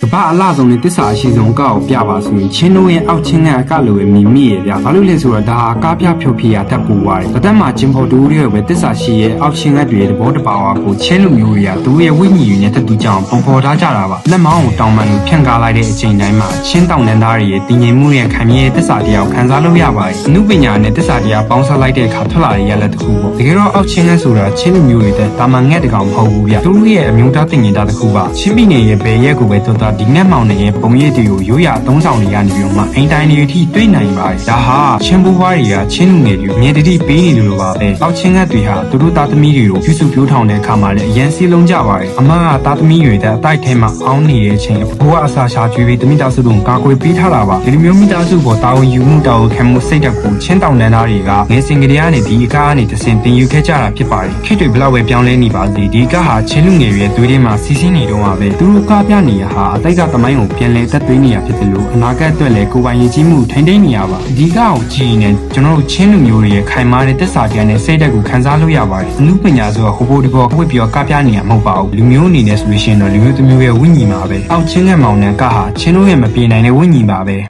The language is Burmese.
ကဘာအလားဆုံးနဲ့တစ္ဆာအရှိဆုံးကောက်ကိုပြပါဆိုရင်ချင်းတို့ရဲ့အောက်ချင်းကအကလိုပဲမိမိရဲ့ဗျာဘာလို့လဲဆိုတော့ဒါဟာကားပြဖြုတ်ဖြစ်ရတတ်ပူသွားတယ်တသက်မှာချင်းဖို့တူတွေပဲတစ္ဆာရှိရဲ့အောက်ချင်းကတွေရဲ့သဘောတဘာဝကိုချင်းလူမျိုးတွေကသူရဲ့ဝိညာဉ်နဲ့တတူကြောင်ပုံဖော်ထားကြတာပါလက်မောင်းကိုတောင်းပန်လို့ဖြန့်ကားလိုက်တဲ့အချိန်တိုင်းမှာချင်းတောင်တန်းသားတွေရဲ့တည်ငြိမ်မှုရဲ့ခံမြဲတစ္ဆာတရားကိုခံစားလို့ရပါတယ်အမှုပညာနဲ့တစ္ဆာတရားပေါင်းစပ်လိုက်တဲ့အခါထွက်လာတဲ့ရလဒ်တစ်ခုပေါ့တကယ်တော့အောက်ချင်းကဆိုတာချင်းလူမျိုးတွေတဲ့ဒါမှငှက်တကောင်မဟုတ်ဘူးဗျသူတို့ရဲ့အမျိုးသားတင်ငင်တာတစ်ခုပါချင်းပြည်နယ်ရဲ့ဘယ်ရက်ကိုပဲတော်တော်ဒီငှက်မောင်နဲ့ပုံရိပ်တွေကိုရိုးရာသုံးဆောင်တွေကနေပြီးတော့မှအိမ်တိုင်းတွေအထိတွေ့နိုင်ပါတယ်ဒါဟာချင်းဘိုးဘွားတွေကချင်းလူငယ်တွေမြေတတိပေးနေလို့ပါပဲအောက်ချင်းကတွေဟာသူတို့သားသမီးတွေကိုပြုစုပြောထောင်တဲ့အခါမှာလည်းအရန်စီးလုံးကြပါတယ်အမကသားသမီးတွေတဲ့အတိုက်ထဲမှာအောင်းနေတဲ့အချိန်ဘိုးကအစာရှာကျွေးပြီးတမိသားစုတို့ကာကွယ်ပေးထားတာပါဒီလိုမျိုးမိသားစုပေါ်တာဝန်ယူမှုတာဝန်ခံမှုစိတ်ဓာတ်ကိုချင်းတောင်တန်းသားတွေကငယ်စဉ်ကတည်းကနေဒီအကားကနေတဆင်တင်ယူခဲ့ကြတာဖြစ်ပါတယ်ခေတ်တွေဘလောက်ပဲပြောင်းလဲနေပါစေဒီကားဟာချင်းလူငယ်တွေရဲ့သွေးထဲမှာစီးဆင်းနေတော့ပါပဲသူတို့ကားပြနေရဟာအတိုက်ကသမိုင်းကိုပြန်လဲသက်သွေးနေရဖြစ်တယ်လို့အနာဂတ်အတွက်လည်းကိုယ်ပိုင်ရည်ကြီးမှုထိန်းသိမ်းနေရပါဒီကားကိုကြည့်ရင်ကျွန်တော်တို့ချင်းလူမျိုးတွေရဲ့ခိုင်မာတဲ့သက်စာတရားနဲ့စိတ်ဓာတ်ကိုခံစားလို့ရပါတယ်အမှုပညာဆိုတာဟိုဘိုဒီဘောဝစ်ပြီးတော့ကားပြနေရမဟုတ်ပါဘူးလူမျိုးအနေနဲ့ဆိုလို့ရှိရင်တော့လူမျိုးတစ်မျိုးရဲ့ဝိညာဉ်ပါပဲအောက်ချင်းကမောင်နှံကားဟာချင်းတို့ရဲ့မပြေနိုင်တဲ့ဝိညာဉ်ပါပဲ